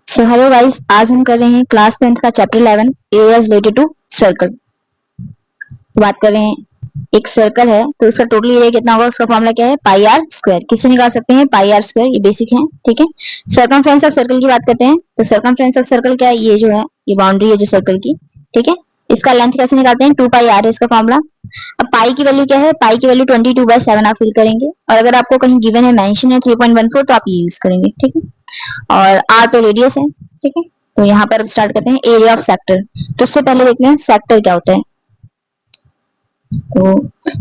So hello guys, आज हम कर रहे हैं क्लास 10th का chapter 11 areas related to circle. बात कर रहे हैं, एक सर्कल है तो उसका टोटल एरिया कितना होगा, उसका फॉर्मूला क्या है, पाई आर स्क्वायर। किससे निकाल सकते हैं, पाई आर स्क्वायर, ये बेसिक है। ठीक है, सर्कमफ्रेंस ऑफ सर्कल की बात करते हैं तो सर्कमफ्रेंस ऑफ सर्कल क्या है, ये जो है ये बाउंड्री है जो सर्कल की। ठीक है, इसका लेंथ कैसे निकालते हैं, 2 पाई आर है इसका फॉर्मूला। अब पाई की वैल्यू क्या है, पाई की वैल्यू 22/7 आप फिल करेंगे, और अगर आपको कहीं गिवन है, मेंशन है 3.14 तो आप ये यूज करेंगे। ठीक है, और आर तो रेडियस है। ठीक है, तो यहाँ पर स्टार्ट करते हैं एरिया ऑफ सेक्टर। तो उससे पहले देखते हैं सेक्टर क्या होता है। तो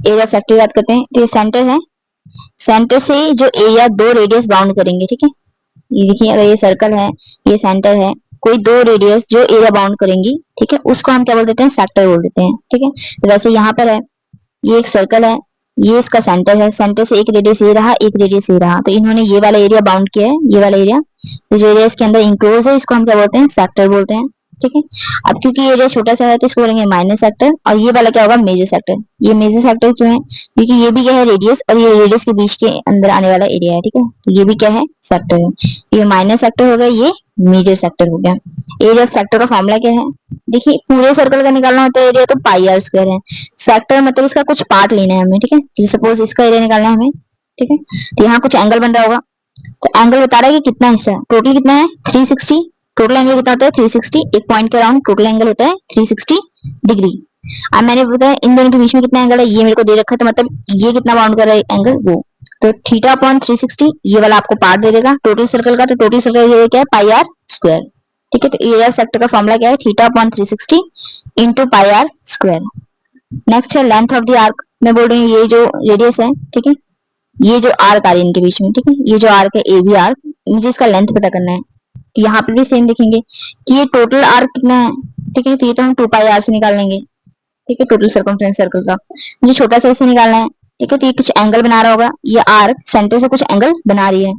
एरिया ऑफ सेक्टर की बात करते हैं तो ये सेंटर है, सेंटर से जो एरिया दो रेडियस बाउंड करेंगे। ठीक है, ये देखिए, अगर ये सर्कल है, ये सेंटर है, कोई दो रेडियस जो एरिया बाउंड करेंगी, ठीक है, उसको हम क्या बोल देते हैं, सेक्टर बोल देते हैं। ठीक है, तो वैसे यहाँ पर है, ये एक सर्कल है, ये इसका सेंटर है, सेंटर से एक रेडियस ये रहा, एक रेडियस ये रहा, तो इन्होंने ये वाला एरिया बाउंड किया है, ये वाला एरिया, तो जो एरिया इसके अंदर इंक्लोज है इसको हम क्या बोलते हैं, सेक्टर बोलते हैं। ठीक है, अब क्योंकि एरिया छोटा सा है तो इसको बोलेंगे माइनर सेक्टर, और ये वाला क्या होगा, मेजर सेक्टर। ये मेजर सेक्टर क्यों है, क्योंकि ये भी क्या है, रेडियस, और ये रेडियस के बीच के अंदर आने वाला एरिया है। ठीक है, तो ये भी क्या है, सेक्टर है। ये माइनर सेक्टर हो गया, ये मेजर सेक्टर हो गया। एरिया ऑफ सेक्टर का फॉर्मूला क्या है, देखिए पूरे सर्कल का निकालना होता है एरिया तो पाई आर स्क्वायर है। सेक्टर मतलब इसका कुछ पार्ट लेना है हमें। ठीक है, जैसे सपोज इसका एरिया निकालना है हमें। ठीक है, तो यहाँ कुछ एंगल बन रहा होगा, तो एंगल बता रहा है कि कितना हिस्सा है, टोटल कितना है 360। टोटल एंगल कितना होता है 360, एक पॉइंट के अराउंड टोटल एंगल होता है 360 डिग्री। अब मैंने बताया इन दोनों के बीच में कितना एंगल है, ये मेरे को दे रखा है, तो मतलब ये कितना बाउंड कर रहा है एंगल, वो तो थीटा अपॉन 360, ये वाला आपको पार्ट दे देगा टोटल सर्कल का, तो टोटल सर्कल ये क्या है, पाई आर स्क्वायर। ठीक है, तो एरिया सेक्टर का फॉर्मूला क्या है, theta upon 360 into pi are square. Next है लेंथ ऑफ द आर्क, मैं बोल रही हूँ ये जो रेडियस है, ठीक है, ये जो आर्क आ रही है इनके बीच में, ठीक है, ये जो आर्क है ए बी आर्क, मुझे इसका लेंथ पता करना है। तो यहाँ पे भी सेम देखेंगे कि ये टोटल आर्क कितना है। ठीक है, तो ये तो हम 2 पाई आर से निकाल लेंगे। ठीक है, टोटल सर्कमफ्रेंस सर्कल का मुझे छोटा सा इससे निकालना है। ठीक है, तो ये कुछ एंगल बना रहा होगा, ये आर्क सेंटर से कुछ एंगल बना रही है।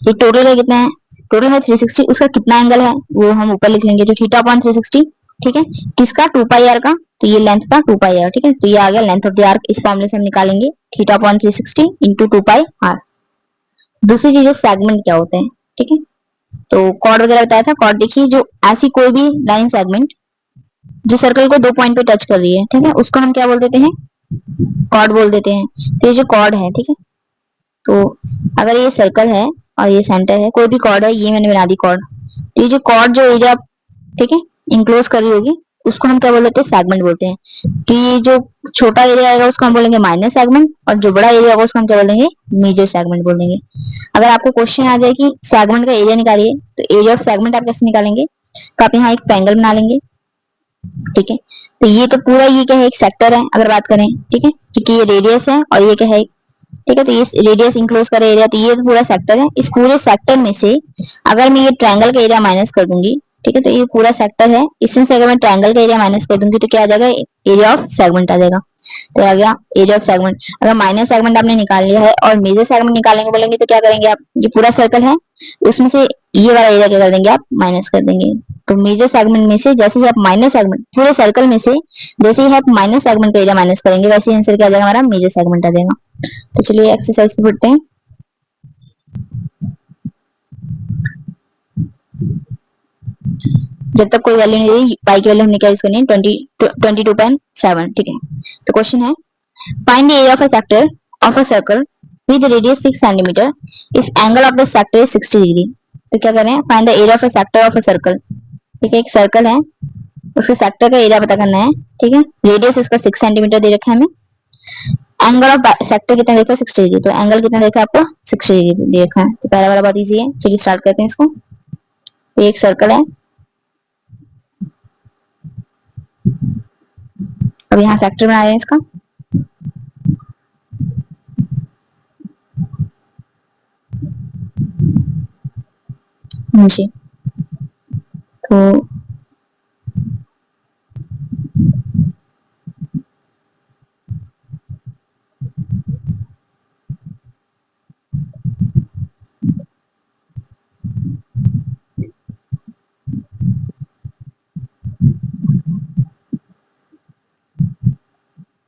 ये टोटल है कितना है, टोटल है 360, उसका कितना एंगल है वो हम ऊपर लिख लेंगे, जो थीटा अपॉन 360। ठीक है, किसका, 2 पाई आर का, तो ये लेंथ का 2 पाई आर। ठीक है, तो ये आ गया लेंथ ऑफ द आर्क, इस फॉर्मूले से हम निकालेंगे theta upon 360 into 2 pi r. दूसरी चीज है सेगमेंट क्या होते हैं। ठीक है, तो कॉर्ड वगैरह बताया था, कॉर्ड देखिए, जो ऐसी कोई भी लाइन सेगमेंट जो सर्कल को दो पॉइंट पे टच कर रही है, ठीक है, उसको हम क्या बोल देते हैं, कॉर्ड बोल देते हैं। तो ये जो कॉर्ड है, ठीक है, तो अगर ये सर्कल है और ये सेंटर है, कोई भी कॉर्ड है, ये मैंने बना दी कॉर्ड, तो ये जो कॉर्ड जो एरिया, ठीक है, इंक्लोज कर रही होगी, उसको हम क्या बोल देते हैं, सेगमेंट बोलते हैं। कि ये जो छोटा एरिया आएगा उसको हम बोलेंगे माइनर सेगमेंट, और जो बड़ा एरिया होगा उसको हम क्या बोल देंगे, मेजर सेगमेंट बोल देंगे। अगर आपको क्वेश्चन आ जाए कि सेगमेंट का एरिया निकालिए, तो एरिया ऑफ सेगमेंट आप कैसे निकालेंगे, तो आप यहाँ एक ट्रायंगल बना लेंगे। ठीक है, तो ये तो पूरा ये क्या है, एक सेक्टर है अगर बात करें। ठीक है, क्योंकि ये रेडियस है और ये क्या है, ठीक है, तो ये रेडियस इंक्लोज कर एरिया, तो ये पूरा सेक्टर है। इस पूरे सेक्टर में से अगर मैं ये ट्रायंगल का एरिया माइनस कर दूंगी, ठीक है, तो ये पूरा सेक्टर है, इसमें से अगर मैं ट्रायंगल का एरिया माइनस कर दूंगी तो क्या आ जाएगा, एरिया ऑफ सेगमेंट आ जाएगा। तो आ गया एरिया ऑफ सेगमेंट। अगर माइनर सेगमेंट आपने निकाल लिया है और मेजर सेगमेंट निकालेंगे बोलेंगे तो क्या करेंगे आप, ये पूरा सर्कल है, उसमें से ये वाला एरिया क्या कर देंगे, आप माइनस कर देंगे। तो मेजर सेगमेंट में से जैसे ही आप माइनर सेगमेंट, पूरे सर्कल में से जैसे ही आप माइनर सेगमेंट का एरिया माइनस करेंगे, वैसे ही आंसर क्या आ जाएगा हमारा, मेजर सेगमेंट आ जाएगा। तो चलिए एक्सरसाइज पे पढ़ते हैं। जब तक कोई वैल्यू नहीं दी, पाई की वैल्यू हमने क्या यूज करनी है, 22.7। ठीक है, तो क्वेश्चन है, find the area of a sector of a circle with radius 6 centimetre if angle of the sector is 60 degree. तो क्या करें, find the area of a sector of a circle. ठीक है, एक सर्कल है, उसके सेक्टर का एरिया पता करना है। ठीक है, रेडियस इसका 6 सेंटीमीटर दे रखा है हमें, एंगल ऑफ सेक्टर कितना देखा है, 60 डिग्री, तो एंगल कितना देखा है आपको, 60 डिग्री दे रखा है। तो पहला वाला बहुत इजी है, चलिए स्टार्ट करते हैं इसको। ये एक सर्कल है, अब यहाँ सेक्टर बना रहे हैं इसका। जी, तो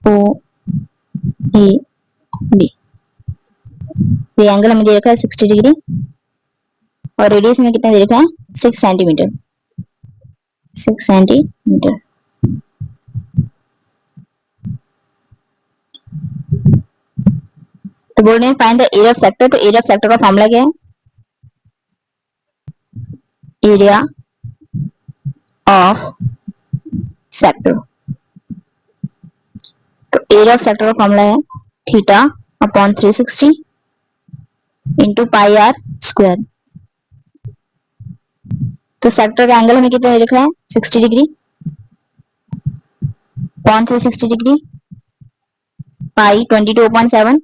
ओ ए बी, ये एंगल हमें दे रखा है 60 डिग्री। और रेडियस में कितना दे रखा है 6 सेंटीमीटर, 6 सेंटीमीटर। तो बोल रहे हैं find the area of sector. तो एरिया ऑफ सेक्टर का फॉर्मूला क्या है, एरिया ऑफ सेक्टर। तो एरिया ऑफ सेक्टर का फॉर्मूला है theta upon 360 into pi are square. तो सेक्टर का एंगल हमें कितना लिख रहा है 60 degree upon 360 degree pi 22.7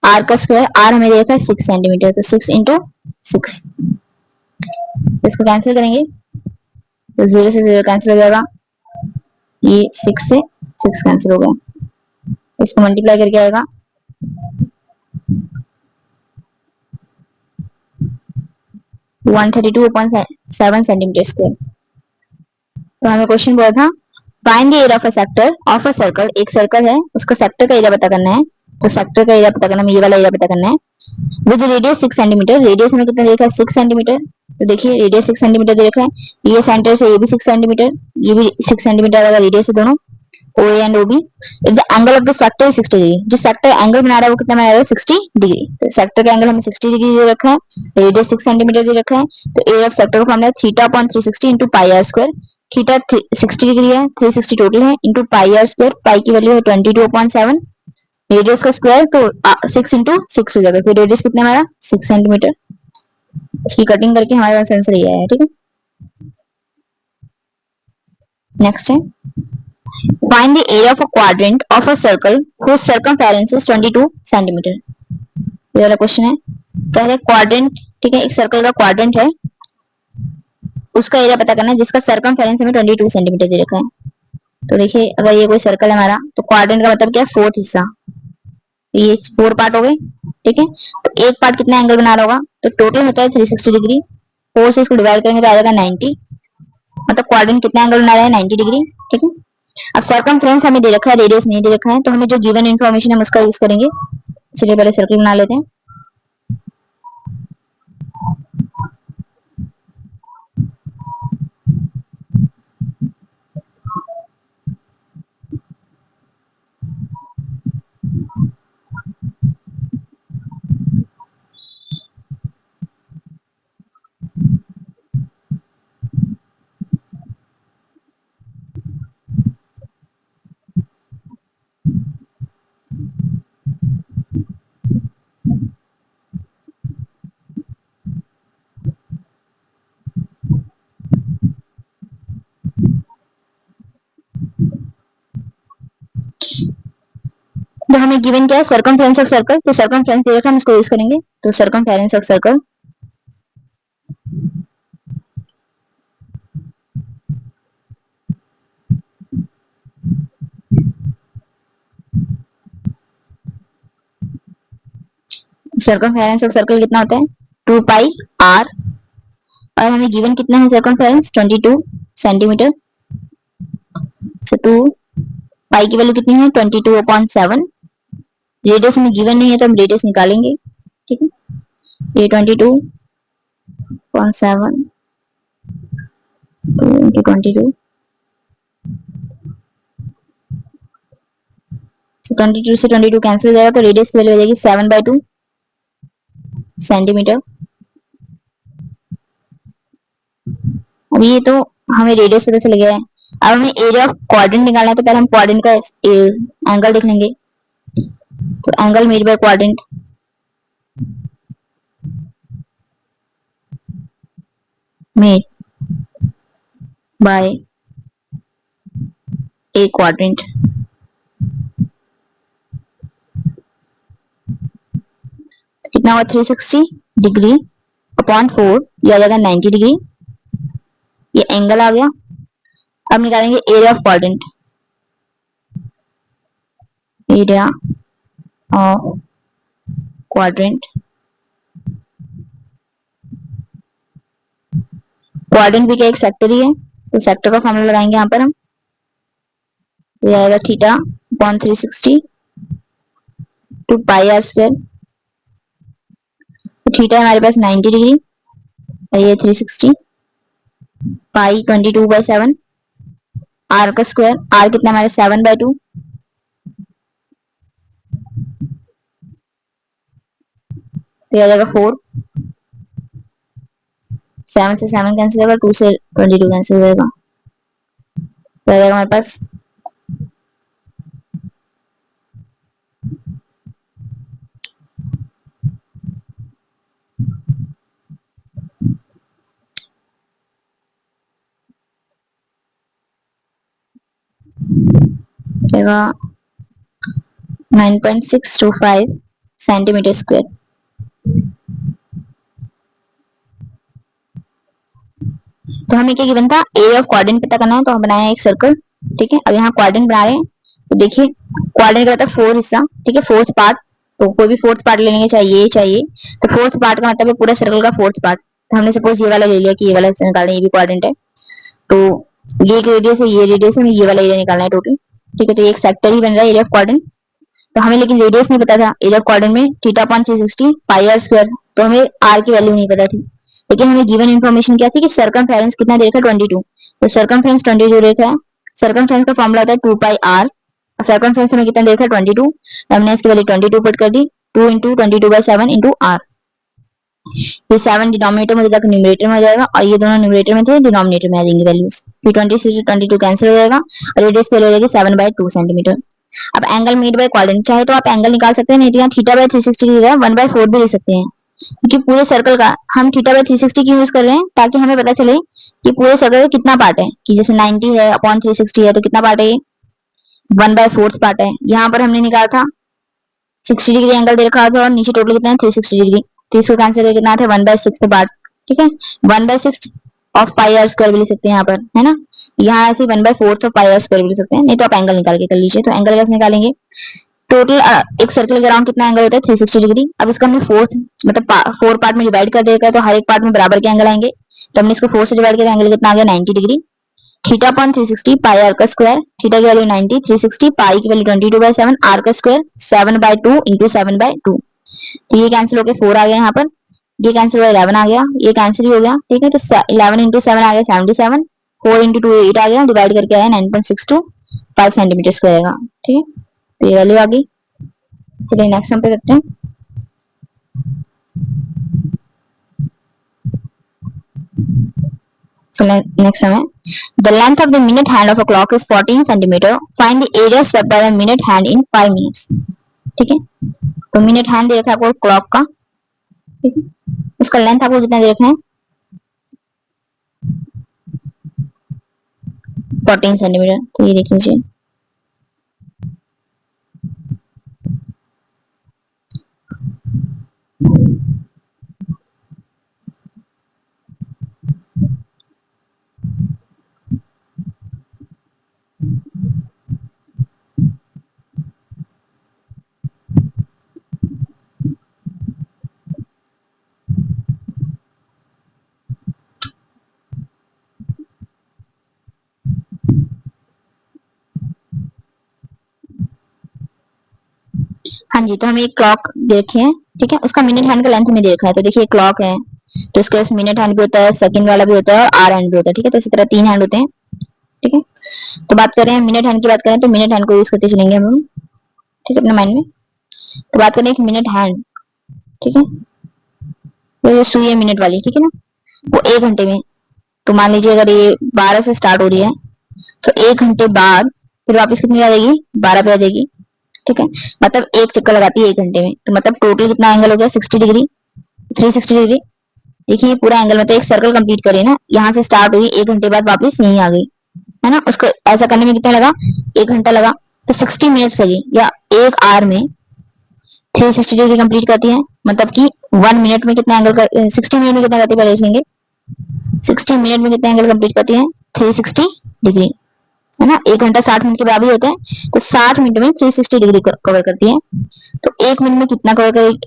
r का स्क्वायर, आर हमें दे रखा है 6 सेंटीमीटर, तो 6 इंटू 6। इसको कैंसिल करेंगे तो 0 से 0 कैंसिल हो जाएगा, ये 6 से 6 कैंसिल हो गया। इसको मल्टीप्लाई करके आएगा 132.7 सेंटीमीटर स्क्वायर। तो हमें क्वेश्चन बोला था find the area of a sector of a circle. एक सर्कल है उसका सेक्टर का एरिया पता करना है। तो सेक्टर का एरिया पता करना है, ये वाला एरिया पता करना है विद रेडियस 6 सेंटीमीटर। रेडियस हमें कितना देखा है 6 सेंटीमीटर। तो देखिए रेडियस 6 सेंटीमीटर दे रखा है, ये सेंटर से ये भी 6 सेंटीमीटर, ये भी 6 सेंटीमीटर वाला रेडियस है दोनों, O A and O B. If the angle of the sector 60 degree, जो सेक्टर एंगल बना रहा है वो कितना बना रहा है 60 डिग्री। तो सेक्टर का एंगल हमें 60 डिग्री दे रखा है, रेडियस 6 सेंटीमीटर दे रखा है। तो एरिया ऑफ सेक्टर का फॉर्मूला है theta upon 360 into pi are square. Theta 60 degree है, 360 टोटल है, into pi are square, pi की वैल्यू है 22.7, रेडियस का स्क्वायर तो 6 इंटू 6 हो जाएगा। फिर रेडियस कितना हमारा 6 सेंटीमीटर। इसकी कटिंग करके हमारे पास आंसर ये आया। ठीक है, नेक्स्ट है find the area of a quadrant of a circle whose circumference is 22 centimetre. ये वाला क्वेश्चन है, कह रहे क्वाड्रेंट, ठीक है, एक सर्कल का क्वाड्रेंट है, उसका एरिया पता करना है जिसका सर्कमफेरेंस हमें 22 सेंटीमीटर दे रखा है। तो देखिए अगर ये कोई सर्कल है हमारा, तो क्वाड्रेंट का मतलब क्या है फोर्थ हिस्सा, ये 4 पार्ट हो गए। ठीक है, तो एक पार्ट कितना एंगल बना रहा होगा, तो टोटल होता है 360 डिग्री, 4 से इसको डिवाइड करेंगे तो आ जाएगा 90, मतलब क्वाड्रेंट कितना एंगल बना रहा है 90 डिग्री। ठीक है, अब सर्कमफ्रेंस हमें दे रखा है, रेडियस नहीं दे रखा है, तो हमें जो गिवन इन्फॉर्मेशन है उसका यूज करेंगे। चलिए पहले सर्कल बना लेते हैं। तो हमें गिवन क्या है सर्कमफ्रेंस ऑफ सर्कल, तो सर्कमफ्रेंस दे रखा है हम इसको यूज करेंगे। तो circumference of circle circumference of circle कितना होता है 2 पाई आर, और हमें गिवन कितना है सर्कमफेरेंस 22 सेंटीमीटर। सो 2 पाई की वैल्यू कितनी है 22.7, रेडियस हमें गिवन नहीं है तो हम रेडियस निकालेंगे। ठीक है, ये 22.7 into 22, तो 22 से 22 कैंसिल हो जाएगा, तो रेडियस की वैल्यू हो जाएगी 7/2 सेंटीमीटर। अब ये तो हमें रेडियस पता चल गया है। अब हमें एरिया ऑफ क्वाड्रेंट निकालना है, तो पहले हम क्वाड्रेंट का एंगल लिख लेंगे। तो angle made bye quadrant made by A quadrant, कितना हुआ 360 डिग्री अपॉन 4, ये आ जाएगा 90 डिग्री, ये एंगल आ गया। अब निकालेंगे area of quadrant, area of quadrant, quadrant भी क्या एक सेक्टर ही है, तो सेक्टर का फॉर्मूला लगाएंगे यहाँ पर हम, ये आएगा theta upon 360 to pi are square. Theta हमारे पास 90 डिग्री ये 360 पाई 22/7 आर का स्क्वायर, आर कितना हमारे 7/2, तो आ जाएगा 4, 7 से 7 कैंसिल होगा, 2 से 22 कैंसिल हो जाएगा, तो आ जाएगा हमारे पास 9.625 सेंटीमीटर स्क्वायर। तो हमें क्या गिवन था, एरिया ऑफ क्वाड्रेंट पता करना है, तो हम बनाए एक सर्कल। ठीक है, अब यहाँ क्वाड्रेंट बना रहे हैं, तो देखिए क्वाड्रेंट का होता है 4 हिस्सा, ठीक है, फोर्थ पार्ट, तो कोई भी फोर्थ पार्ट ले लेंगे, चाहिए, तो फोर्थ पार्ट का मतलब है पूरा सर्कल का फोर्थ पार्ट। तो हमने सपोज ये वाला ले लिया कि ये वाला हिस्सा निकालना है, ये भी क्वाड्रेंट है, तो ये एक रेडियस है, ये रेडियस है, हमें ये वाला एरिया निकालना है टोटल। ठीक है, तो ये एक सेक्टर ही बन रहा है एरिया ऑफ क्वाड्रेंट। तो हमें लेकिन रेडियस नहीं पता था, एरिया ऑफ क्वाड्रेंट में theta upon 360 pi are square, तो हमें आर की वैल्यू नहीं पता थी, लेकिन हमें गिवन इन्फॉर्मेशन क्या थी कि सरकमफ्रेंस कितना दे रखा है 22, तो सरकमफ्रेंस 22 दे रखा है। सरकमफ्रेंस का फॉर्मूला होता है 2 पाई आर, और सरकमफ्रेंस हमें कितना दे रखा है 22, तो हमने इसकी वैल्यू 22 पुट कर दी, 2 इंटू 22/7 इंटू आर। ये 7 डिनोमिनेटर में जाकर न्यूमरेटर में आ जाएगा, और ये दोनों न्यूमरेटर में थे, डिनोमिनेटर में आ जाएंगे वैल्यूज, फिर 26 से 22 कैंसिल हो जाएगा, और रेडियस हो जाएगी 7/2 सेंटीमीटर। अब एंगल मेड बाय क्वाड्रेंट, चाहे तो आप एंगल निकाल सकते हैं, नहीं तो यहाँ थीटा बाय 360 की जगह 1/4 भी ले सकते हैं, क्योंकि पूरे सर्कल का हम थीटा बाय 360 क्यों यूज कर रहे हैं, ताकि हमें पता चले कि पूरे सर्कल का कितना पार्ट है, कि जैसे 90 है अपॉन 360 है, तो कितना पार्ट है, ये 1/4 पार्ट है। यहाँ पर हमने निकाला था 60 डिग्री एंगल दे रखा था, और नीचे टोटल कितना है 360 डिग्री, तो इसको कैंसिल करके कितना था 1/6 पार्ट। ठीक है, 1/6 ऑफ पाई आर स्क्वायर भी ले सकते हैं यहाँ पर, है ना, यहाँ ऐसे 1/4 ऑफ पाई आर स्क्वायर भी ले सकते हैं, नहीं तो आप एंगल निकाल के कर लीजिए। तो एंगल कैसे निकालेंगे, टोटल एक सर्कल के अराउंड कितना एंगल होता है 360 डिग्री। अब इसका हमने फोर्थ मतलब 4 पार्ट में डिवाइड कर देगा, तो हर एक पार्ट में बराबर के एंगल आएंगे, तो हमने इसको 4 से डिवाइड किया, एंगल कितना आ गया 90 degree. Theta upon 360 pi are का स्क्वायर, थीटा की वैल्यू 90, 360 पाई की वैल्यू 22/7, आर का स्क्वायर 7/2 इंटू 7/2, तो ये कैंसिल होकर 4 आ गया यहाँ पर, ये कैंसिल हुआ 11 आ गया, ये कैंसिल ही हो गया। ठीक है, तो 11 इंटू 7 आ गया 77, 4 इंटू 2 8 आ गया, डिवाइड करके आया 9.625 सेंटीमीटर स्क्वायर आएगा। ठीक है, तो ये वैल्यू आ गई। चलिए नेक्स्ट हम पे करते हैं। So next समय, the length of the minute hand of a clock is 14 centimeter. Find the area swept by the minute hand in 5 minutes. ठीक है, तो मिनट हैंड दे रखा है आपको क्लॉक का, ठीक है, उसका लेंथ आपको कितना दे रखा है 14 सेंटीमीटर, तो ये देख लीजिए। हाँ जी, तो हमें एक क्लॉक देखे हैं, ठीक है, उसका मिनट हैंड का लेंथ हमें देखा है, तो देखिए क्लॉक है, तो इसके पास मिनट हैंड भी होता है, सेकंड वाला भी होता है, और आर हैंड भी होता है। ठीक है, तो इसी तरह 3 हैंड होते हैं। ठीक है, तो बात करें मिनट हैंड की, बात करें तो मिनट हैंड को यूज करके चलेंगे हम, ठीक है, अपने माइंड में। तो बात करें एक मिनट हैंड, ठीक है, तो ये सुई है मिनट वाली, ठीक है ना, वो 1 घंटे में, तो मान लीजिए अगर ये 12 से स्टार्ट हो रही है, तो 1 घंटे बाद फिर वापस कितनी आ जाएगी 12 पे आ जाएगी। ठीक है, मतलब एक चक्कर लगाती है 1 घंटे में, तो मतलब टोटल कितना एंगल हो गया 60 डिग्री, 360 डिग्री। देखिए पूरा एंगल में तो एक सर्कल कंप्लीट करिए ना, यहाँ से स्टार्ट हुई 1 घंटे बाद वापस यहीं आ गई, है ना, उसको ऐसा करने में कितना लगा 1 घंटा लगा, तो 60 मिनट्स लगी, या 1 आवर में 360 डिग्री कंप्लीट करती है, मतलब कि 1 मिनट में कितना एंगल 60 मिनट में कितना करती है पहले देखेंगे, 60 मिनट में कितना एंगल कंप्लीट करती है 360 डिग्री, है ना, 1 घंटा 60 मिनट के बराबर होता है, तो 60 मिनट में 360 डिग्री कवर करती है, तो 1 मिनट में कितना कवर करेगी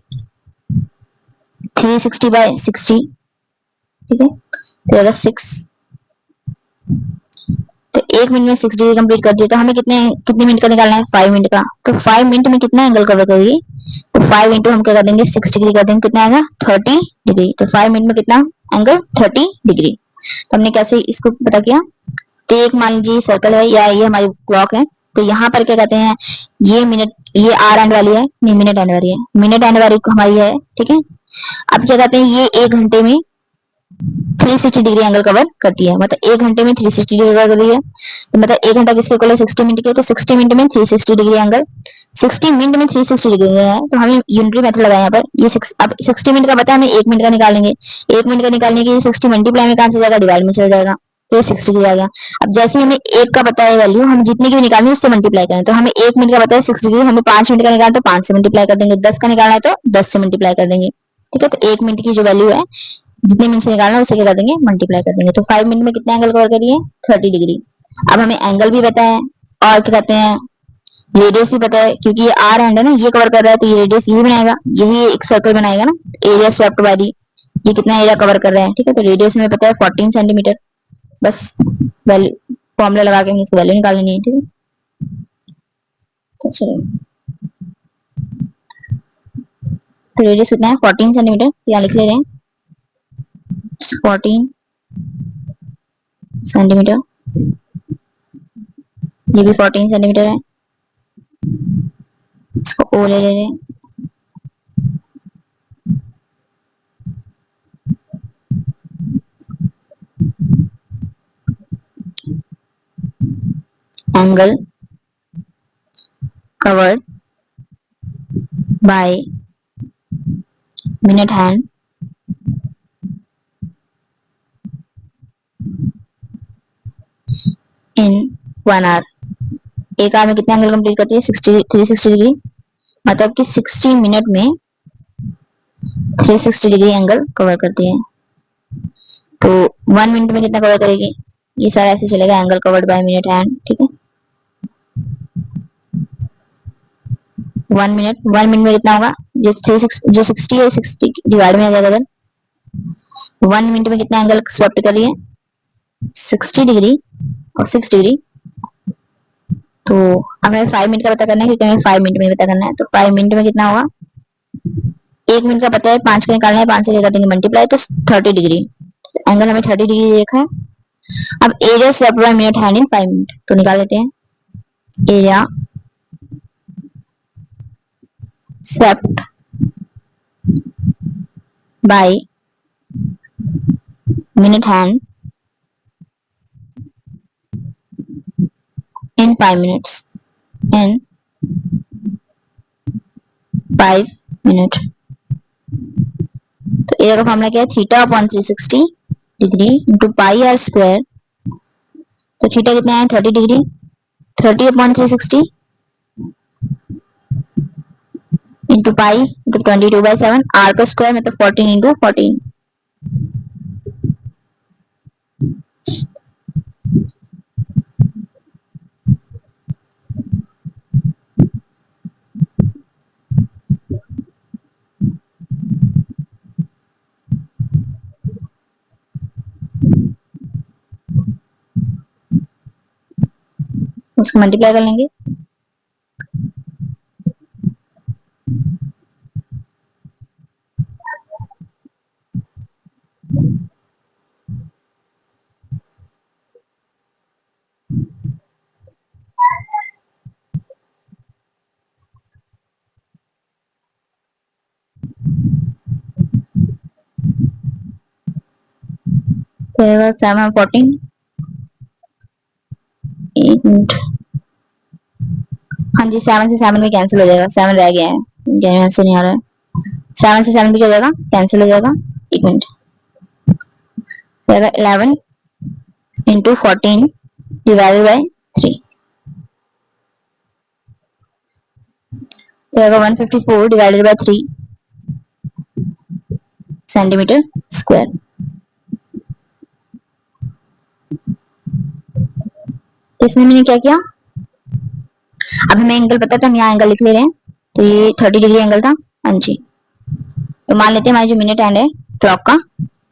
360/60, ठीक है, तो 6 तो 1 मिनट में 6 डिग्री कंप्लीट कर दिया। तो हमें कितने मिनट का निकालना है? 5 मिनट का। तो 5 मिनट में कितना एंगल कवर करेगी? तो 5 इंटू हम क्या कर देंगे 6 डिग्री कर देंगे, कितना आएगा 30 डिग्री। तो 5 मिनट में कितना एंगल 30 डिग्री। तो हमने कैसे इसको पता किया? तो एक मान लीजिए सर्कल है या ये हमारी क्लॉक है, तो यहाँ पर क्या कहते हैं, ये मिनट, ये आर एंड वाली है, नहीं मिनट एंड वाली है, मिनट एंड वाली हमारी है, ठीक है। अब क्या कहते हैं, ये 1 घंटे में 360 डिग्री एंगल कवर करती है, मतलब 1 घंटे में 360 डिग्री कवर कर रही है। तो मतलब 1 घंटा किसके इक्वल है? 60 मिनट के। तो 60 मिनट में 360 डिग्री एंगल, 60 मिनट में 360 डिग्री है। तो हमें यूनिटरी मेथड लगाया यहाँ पर। ये अब 60 मिनट का पता है, हमें 1 मिनट का निकालेंगे। 1 मिनट का निकालने के लिए 60 मल्टीप्लाई में कहां से जाएगा? डिवाइड में चल जाएगा। तो ये 60 डिग्री आ गया। अब जैसे हमें 1 का पता है वैल्यू, हम जितने की निकालेंगे उससे मल्टीप्लाई करें। तो हमें 1 मिनट का पता है 6 डिग्री, हमें 5 मिनट का निकालना तो 5 से मल्टीप्लाई कर देंगे, 10 का निकालना है तो 10 से मल्टीप्लाई कर देंगे, ठीक है। तो 1 मिनट की जो वैल्यू है, जितने मिनट से निकालना है उसे क्या कर देंगे? मल्टीप्लाई कर देंगे। तो 5 मिनट में कितना एंगल कवर करिए? 30 डिग्री। अब हमें एंगल भी पता है और क्या कहते हैं, रेडियस भी पता है, क्योंकि ये आर एंड है ना, ये कवर कर रहा है, तो ये रेडियस ये बनाएगा, यही एक सर्कल बनाएगा ना। एरिया स्वेप्ट बाय दी, ये कितना एरिया कवर कर रहा है, ठीक है। तो रेडियस हमें पता है 14 सेंटीमीटर। बस वैल्यू फॉर्मूला लगा के हमें इसकी वैल्यू निकाल लेनी है, ठीक है। तो चलो, तो रेडियस कितना है? 14 सेंटीमीटर, यहाँ लिख ले रहे हैं 14 सेंटीमीटर। ये भी 14 सेंटीमीटर है, इसको ओ ले रहे हैं। Angle covered by minute hand in 1 hour। एक आवर में कितने एंगल कंप्लीट करती है? 360 डिग्री, मतलब कि 60 मिनट में 360 डिग्री एंगल कवर करती है। तो 1 मिनट में कितना कवर करेगी? ये सारा ऐसे चलेगा, angle covered by minute hand, ठीक है। 1 मिनट में कितना होगा? जो 60 है, 60 डिवाइड में आ जाएगा। अगर 1 मिनट में कितना एंगल स्वैप्ट कर रही है? 60 डिग्री और 6 डिग्री। तो हमें 5 मिनट का पता करना है, क्योंकि हमें 5 मिनट में पता करना है। तो 5 मिनट में कितना होगा? 1 मिनट का पता है, 5 का निकालना है, 5 से क्या कर देंगे? मल्टीप्लाई, तो 30 डिग्री। तो एंगल हमें 30 डिग्री देखा है। अब area swept by minute hand in 5 minute, तो निकाल लेते हैं। Area swept by minute hand in 5 minutes, in 5 minutes। तो एरिया का फॉर्मूला क्या है? Theta upon 360 degree into pi are square. तो थीटा कितना है? 30 डिग्री, 30 अपॉन 360 इंटू पाई मतलब 22/7, आर का स्क्वायर मतलब 14 इंटू 14। उसको मल्टीप्लाई कर लेंगे। तो 7 14, एक मिनट, हाँ जी 7 से 7 में कैंसिल हो जाएगा, 7 रह गया है, आंसर नहीं आ रहा है। 7 से 7 भी क्या हो जाएगा? कैंसिल हो जाएगा। एक मिनट, 11 इंटू 14 डिवाइडेड बाई 3, तो 154 डिवाइडेड बाई 3 सेंटीमीटर स्क्वायर। इसमें मैंने क्या किया, अब हमें एंगल पता है तो हम यहाँ एंगल लिख ले रहे हैं। तो ये 30 डिग्री एंगल था, हाँ जी। तो मान लेते हैं हमारी जो मिनट हैंड है क्लॉक का,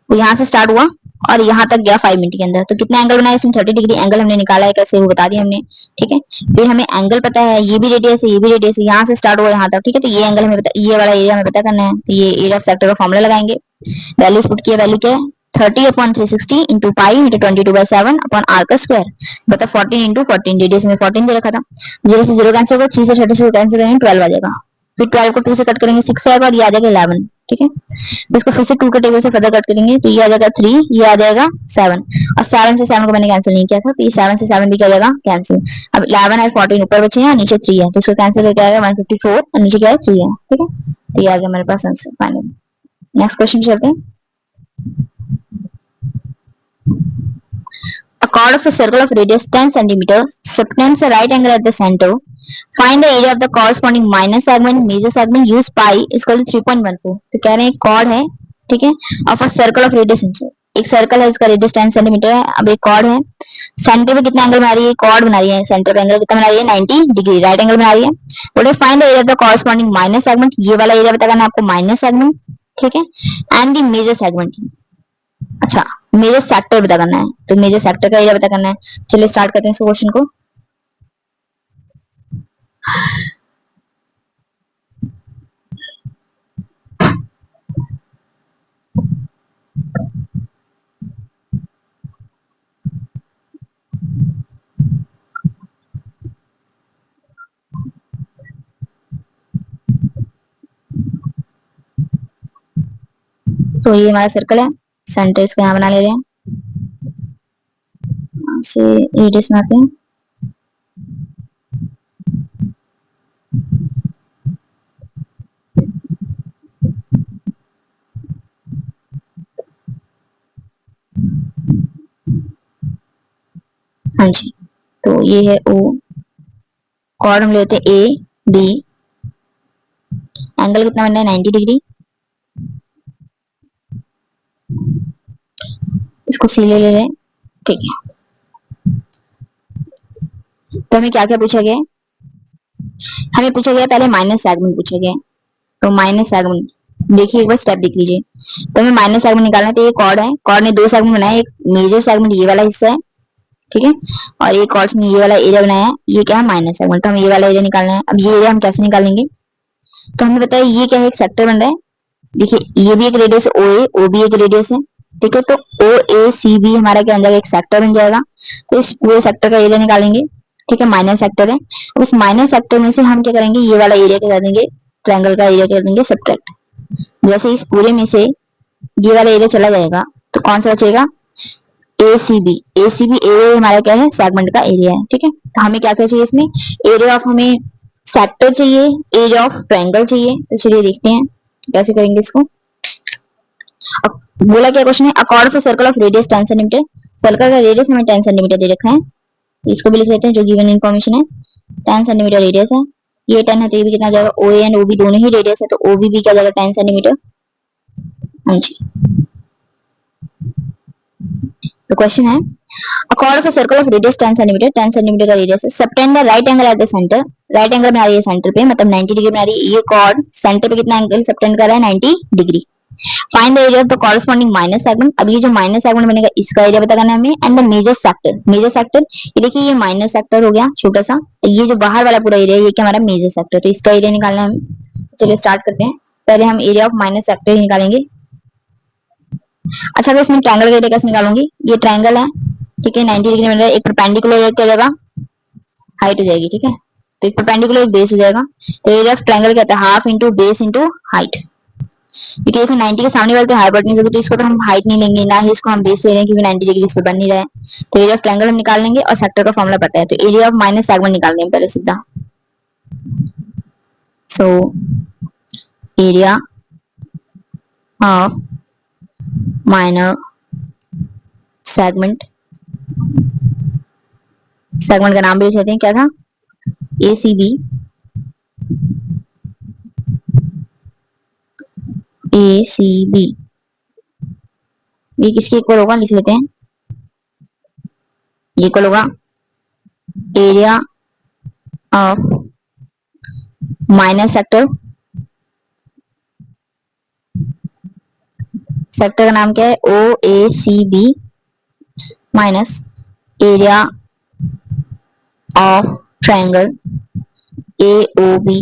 वो यहाँ से स्टार्ट हुआ और यहाँ तक गया 5 मिनट के अंदर। तो कितना एंगल बनाया इसमें? 30 डिग्री एंगल हमने निकाला है, कैसे वो बता दिया हमने। ठीक है, फिर हमें एंगल पता है, ये भी रेडियस है, ये भी रेडियस है, यहाँ से स्टार्ट हुआ यहाँ तक। ठीक है, तो ये एंगल हमें पता, ये वाला एरिया हमें पता करना है। तो ये एरिया ऑफ सेक्टर का फॉर्मूला लगाएंगे। वैल्यूज पुट किया, वैल्यू क्या है 30/360 into pi into 22/7 upon R का स्क्वायर, बता 14 इंटू 14, रेडियस में 14 दे रखा था। 0 से 0 कैंसिल होगा, 3 से 36 कैंसिल करेंगे 12 आ जाएगा। फिर 12 को 2 से कट करेंगे 6 आएगा और ये आ जाएगा 11। ठीक है, तो इसको फिर से 2 के टेबल से फर्दर कट करेंगे तो ये आ जाएगा 3, ये आ जाएगा 7 और 7 से 7 को मैंने कैंसिल नहीं किया था, तो ये 7 से 7 भी क्या जाएगा कैंसिल। अब 11 और 14 ऊपर बचे हैं, नीचे 3 है, तो इसको कैंसिल करके आएगा 154 और नीचे क्या है 3 है। ठीक है, तो ये आ गया हमारे पास आंसर फाइनल। नेक्स्ट क्वेश्चन चलते हैं। A chord of a circle of radius 10 centimeters subtends a right angle at the center. Find the area of the corresponding minor segment, major segment. Use pi is equal to 3.14. तो कह रहे हैं chord है, ठीक है, of a circle of radius, एक circle है, इसका रेडियस 10 सेंटीमीटर है। अब एक कॉर्ड है, सेंटर पे कितना एंगल बना रही है, कॉर्ड बना रही है, सेंटर पे एंगल कितना बना रही है 90 डिग्री, राइट एंगल बना रही है। बोले find the area of the corresponding minor segment, ये वाला एरिया पता करना है आपको माइनर सेगमेंट। ठीक है, एंड द मेजर सेगमेंट, अच्छा मेजर सेक्टर पता करना है, तो मेजर सेक्टर का एरिया पता करना है। चलिए स्टार्ट करते हैं इस क्वेश्चन को। तो ये हमारा सर्कल है, सेंटर इसको यहाँ बना ले रहे हैं, से रेडियस बनाते हैं। हाँ जी, तो ये है ओ, कॉर्ड हम लेते हैं ए बी, एंगल कितना बनना है 90 डिग्री, इसको सी ले रहे हैं। ठीक है, तो हमें क्या क्या पूछा गया है, हमें पूछा गया पहले माइनस सेगमेंट पूछा गया है। तो माइनस सेगमेंट देखिए, एक बार स्टेप देख लीजिए। तो हमें माइनस सेगमेंट निकालना है, तो ये कॉर्ड है, कॉर्ड ने 2 सेगमेंट बनाए, एक मेजर सेगमेंट ये वाला हिस्सा है, ठीक है, और ये कॉर्ड ने ये वाला एरिया बनाया है, ये क्या है माइनस सेगमेंट, तो हमें ये वाला एरिया निकालना है। अब ये एरिया हम कैसे निकालेंगे, तो हमें बताया ये क्या है, एक सेक्टर बन रहा है। देखिए ये भी एक रेडियस है, ओ ए, ओ भी एक रेडियस है। ठीक है, तो ओ ए सी बी हमारा क्या बन जाएगा, एक सेक्टर बन जाएगा। तो इस पूरे सेक्टर का एरिया निकालेंगे। ठीक है, माइनस सेक्टर है, उस माइनस सेक्टर में से हम क्या करेंगे, ये वाला एरिया क्या कर देंगे, ट्रायंगल का एरिया कर देंगे सब्ट्रैक्ट। जैसे इस पूरे में से ये वाला एरिया चला जाएगा तो कौन सा बचेगा, एसीबी, एसीबी एरिया हमारा क्या है, सेगमेंट का एरिया है। ठीक है, तो हमें क्या क्या चाहिए इसमें, एरिया ऑफ हमें सेक्टर चाहिए, एरिया ऑफ ट्रायंगल चाहिए। तो चलिए देखते हैं कैसे करेंगे इसको। बोला क्या क्वेश्चन है, accord of circle of radius 10 centimetre, circle का रेडियस हमें 10 सेंटीमीटर दे रखा है, इसको भी लिख लेते हैं जो गिवन इन्फॉर्मेशन है। 10 सेंटीमीटर रेडियस है, ये 10 है तो ये भी कितना जाएगा, ओ एंड ओ बी दोनों ही रेडियस है, तो ओ बी क्या जाएगा 10 सेंटीमीटर। हाँ जी, तो क्वेश्चन है accord of circle of radius 10 centimetre, 10 centimetre का रेडियस है, subtend the right angle at the centre, right angle में आ रही है सेंटर पे, मतलब 90 डिग्री में आ रही है। ये कॉर्ड सेंटर पे कितना एंगल सबटेंड कर रहा है 90 degree. Find the area of the corresponding minus segment, अब ये जो माइनस सेगमेंट बनेगा इसका एरिया पता करना है हमें, and the major sector, major sector ये देखिए ये माइनस सेक्टर हो गया छोटा सा, ये जो बाहर वाला पूरा एरिया ये क्या हमारा मेजर सेक्टर, तो इसका एरिया निकालना है हमें। चलिए स्टार्ट करते हैं, पहले हम एरिया ऑफ माइनस सेक्टर ही निकालेंगे। अच्छा, तो इसमें ट्रायंगल का एरिया कैसे निकालूंगी, ये ट्रायंगल है, ठीक है, 90 डिग्री में एक परपेंडिकुलर क्या जाएगा, हाइट हो जाएगी। ठीक है, तो एक परपेंडिकुलर एक बेस हो जाएगा, तो एरिया ऑफ ट्रायंगल क्या होता है, half into base into height. क्योंकि इसमें 90 के सामने वाले तो हाइपोटेन्यूज होगी, तो इसको तो हम हाइट नहीं लेंगे, ना ही इसको हम बेस ले रहे हैं, क्योंकि 90 डिग्री इस पर बन नहीं रहा है। तो एरिया ऑफ ट्रायंगल हम निकाल लेंगे और सेक्टर का फॉर्मूला पता है, तो एरिया ऑफ माइनस सेगमेंट निकाल देंगे पहले सीधा। सो area of minor segment, segment का नाम भी लिख लेते हैं, क्या था एसीबी, एसीबी, ये किसके इक्वल होगा लिख लेते हैं, ये इक्वल होगा area of minus sector, sector का नाम क्या है, O A C B minus area of triangle A O B,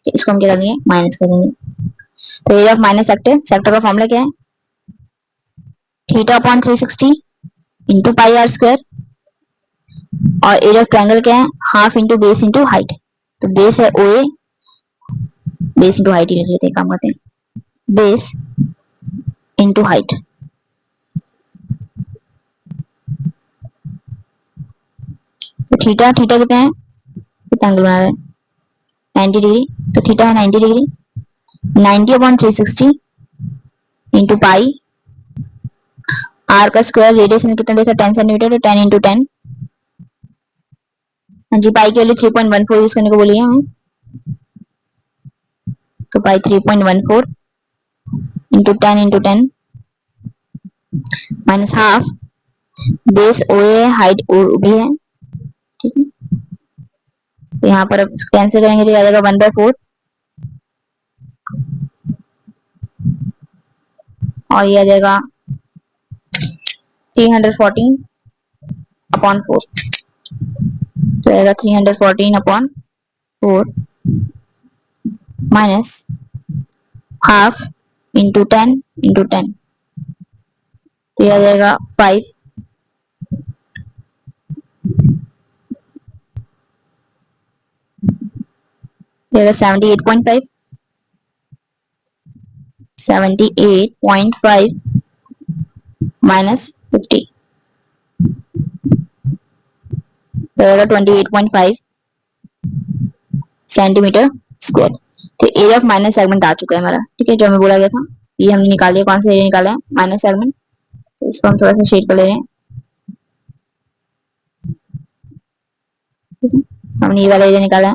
इसको हम क्या करेंगे, माइनस करेंगे। तो area of minus sector, sector का फॉर्मूला क्या है, theta upon 360 into pi are square, और एरिया ऑफ ट्रायंगल क्या है, half into base into height. तो बेस है O A, base into height ही लिख लेते हैं, काम करते हैं, बेस इंटू हाइट। तो थीटा, थीटा कितना है, कितना एंगल बना रहा है, 90 डिग्री, तो थीटा है 90 degree, 90 upon 360 into pi, are का स्क्वायर, रेडियस में कितना देखा 10 सेंटीमीटर, तो 10 इंटू 10। हाँ जी, पाई के लिए 3.14 यूज करने को बोली है हमें, तो pi 3.14 into 10 into 10 minus half, base O A, height O भी है, ठीक है। तो यहाँ पर अब कैंसिल करेंगे तो आ जाएगा 1/4, और ये आ जाएगा 314 अपॉन 4, तो आएगा 314 upon 4 minus half into 10 into 10, तो ये आ जाएगा 5, ये 78.5, 78.5 माइनस 50, तो आएगा 28.5 सेंटीमीटर स्क्वायर। तो एरिया ऑफ माइनस सेगमेंट आ चुका है हमारा, ठीक है, जो हमें बोला गया था, ये हमने निकाल लिया, कौन सा एरिया निकाला है, माइनस सेगमेंट। तो इसको हम थोड़ा सा शेड कर ले रहे हैं, ठीक है, हमने ये वाला एरिया निकाला है।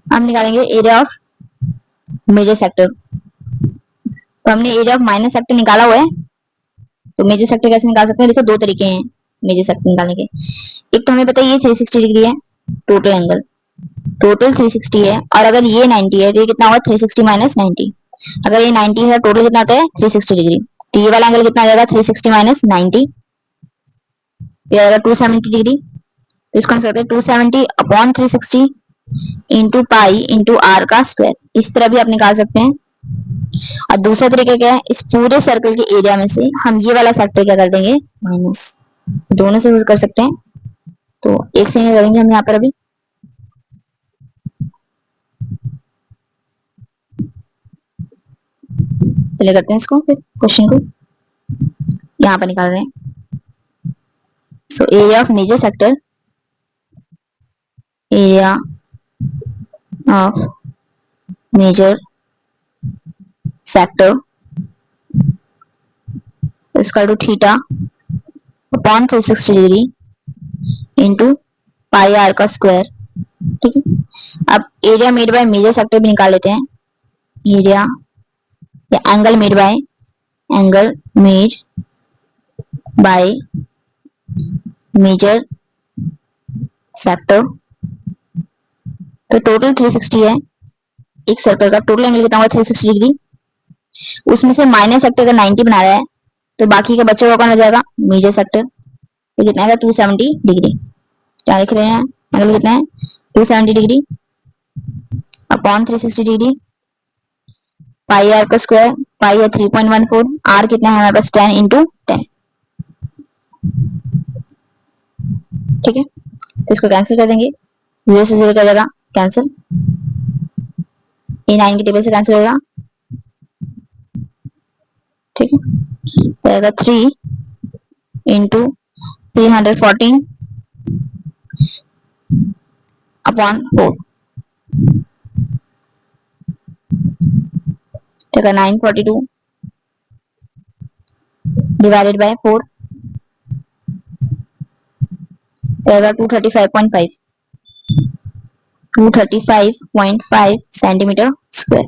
हम निकालेंगे एरिया ऑफ मेजर सेक्टर। तो हमने एरिया ऑफ माइनस सेक्टर निकाला हुआ है, तो मेजर सेक्टर कैसे निकाल सकते हैं, देखो दो तरीके हैं मेजर सेक्टर निकालने के। एक तो हमें पता है ये 360 डिग्री है, टोटल एंगल, टोटल 360 है, और अगर ये 90 है तो ये कितना होगा, 360 माइनस 90। अगर ये 90 है, टोटल कितना आता है 360 डिग्री, तो ये वाला एंगल कितना आ जाएगा 360 माइनस 90, ये आएगा 270 डिग्री। तो इसको हम सकते हैं 270 upon 360 into pi into r का स्क्वायर, इस तरह भी आप निकाल सकते हैं। और दूसरा तरीका क्या है, इस पूरे सर्कल के एरिया में से हम ये वाला सेक्टर क्या कर देंगे, माइनस, दोनों से यूज कर सकते हैं। तो एक से करेंगे हम यहाँ पर अभी, चलिए करते हैं इसको, फिर क्वेश्चन को यहाँ पर निकाल रहे हैं। So area of major sector, area of major sector इसका two theta upon 360 degree into pi are का स्क्वायर, ठीक है। अब area made by major sector भी निकाल लेते हैं, एरिया या angle made by, angle made by major sector. तो टोटल 360 है, एक सर्कल का टोटल एंगल कितना होगा 360 डिग्री, उसमें से माइनस सेक्टर का 90 बना रहा है, तो बाकी का बच्चा हुआ कौन हो जाएगा, मेजर सेक्टर, तो कितना है 270 डिग्री। क्या लिख रहे हैं, एंगल कितना है 270 degree upon 360 degree, pi are का स्क्वायर, पाई है 3.14, आर कितना है हमारे पास 10 इंटू 10, ठीक है। तो इसको कैंसिल कर देंगे, 0 से 0 क्या जाएगा कैंसिल, ये 9 की टेबल से कैंसिल होगा, ठीक है। तो आएगा 3 इंटू 314 अपॉन 4, तो 942 डिवाइडेड बाय 4, तो 235.5 सेंटीमीटर स्क्वायर।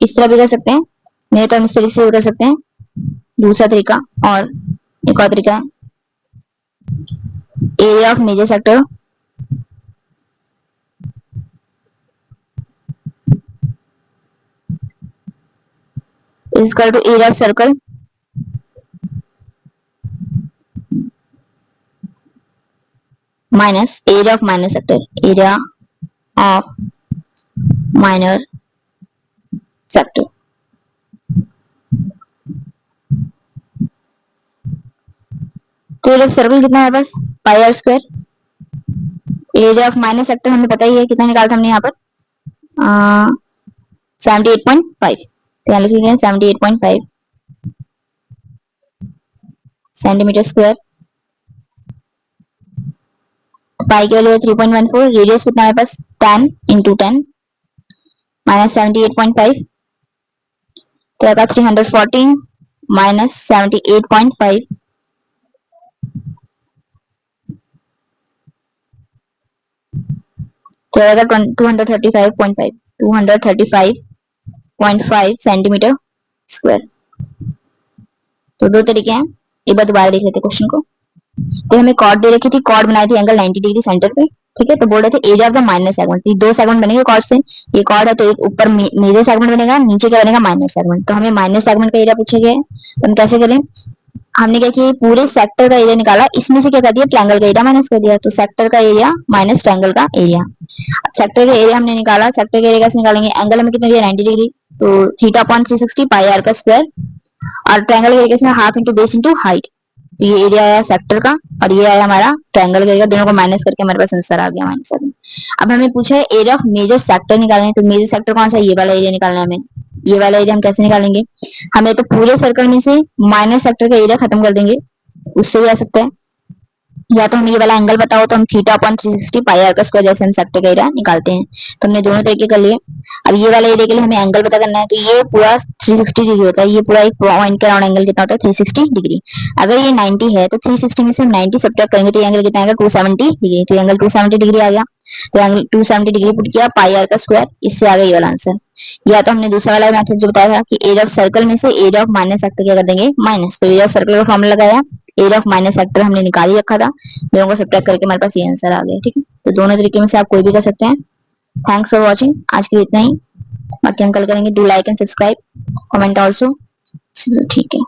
इस तरह भी कर सकते हैं, नहीं तो हम इस तरीके से भी कर सकते हैं, दूसरा तरीका। और एक और तरीका है, area of major sector is equal to area of circle minus area of minor sector, area of minor sector। तो एरिया ऑफ सर्कल कितना है बस pi are square. Area of minor sector हमें पता ही है कितना निकाला था हमने यहाँ पर 78.5, तो यहाँ लिख लेंगे 78.5 सेंटीमीटर स्क्वायर। पाई की वैल्यू है 3.14, रेडियस कितना है पास 10 इंटू 10 माइनस 78.5, तो आएगा 314 माइनस 78.5, तो आएगा 235.5 सेंटीमीटर स्क्वायर। तो दो तरीके हैं, एक बार दोबारा देख लेते क्वेश्चन को। तो हमें कॉर्ड दे रखी थी, कॉर्ड बनाई थी एंगल 90 डिग्री सेंटर पे, ठीक है। तो बोल रहे थे area of the minor segment, ये दो सेगमेंट बनेंगे कॉर्ड से, ये कॉर्ड है तो एक ऊपर मेजर सेगमेंट बनेगा, नीचे क्या बनेगा माइनर सेगमेंट। तो हमें माइनर सेगमेंट का एरिया पूछा गया है, तो हम कैसे करें, हमने क्या किया पूरे सेक्टर का एरिया निकाला, इसमें से क्या कर दिया ट्रायंगल का एरिया माइनस कर दिया, तो सेक्टर का एरिया माइनस ट्रायंगल का एरिया। सेक्टर का एरिया हमने निकाला, सेक्टर का एरिया कैसे निकालेंगे, एंगल हमें कितना दिया 90 डिग्री, तो थीटा अपॉन 360 पाई आर का स्क्वायर, और ट्रायंगल का एरिया कैसे half into base into height. तो ये एरिया आया सेक्टर का और ये आया हमारा ट्रायंगल का एरिया, दोनों को माइनस करके हमारे पास आंसर आ गया -7। अब हमें पूछा है एरिया ऑफ मेजर सेक्टर निकालना है, तो मेजर सेक्टर कौन सा है, ये वाला एरिया निकालना है हमें। ये वाला एरिया हम कैसे निकालेंगे, हमें तो पूरे सर्कल में से माइनर सेक्टर का एरिया खत्म कर देंगे, उससे भी आ सकता है, या तो हम ये वाला एंगल बताओ तो हम थीटा अपॉन 360 पाई आर का स्क्वायर जैसे हम सेक्टर का एरिया निकालते हैं। तो हमने दोनों तरीके कर लिए। अब ये वाला एरिया के लिए हमें एंगल पता करना है, तो ये पूरा 360 डिग्री होता है, ये पूरा एक पॉइंट के राउंड एंगल कितना होता है 360 डिग्री। अगर ये 90 है तो 360 में से हम 90 सब्ट्रैक्ट करेंगे तो ये एंगल कितना आएगा 270 डिग्री, तो एंगल 270 डिग्री आ गया। तो एंगल 270 डिग्री पुट किया पाई आर का स्क्वायर, इससे आ गया ये वाला आंसर। या तो हमने दूसरा वाला मेथड जो बताया था कि एरिया ऑफ सर्कल में से एरिया ऑफ माइनर सेक्टर क्या कर देंगे माइनस, तो एरिया ऑफ सर्कल का फॉर्मूला लगाया, एरिया ऑफ माइनर सेक्टर हमने निकाल ही रखा था, दोनों को सब्ट्रैक्ट करके हमारे पास ये आंसर आ गया, ठीक है। तो दोनों तरीके में से आप कोई भी कर सकते हैं। थैंक्स फॉर वॉचिंग, आज के लिए इतना ही, बाकी हम कल करेंगे। Do like and subscribe, comment also, ठीक है।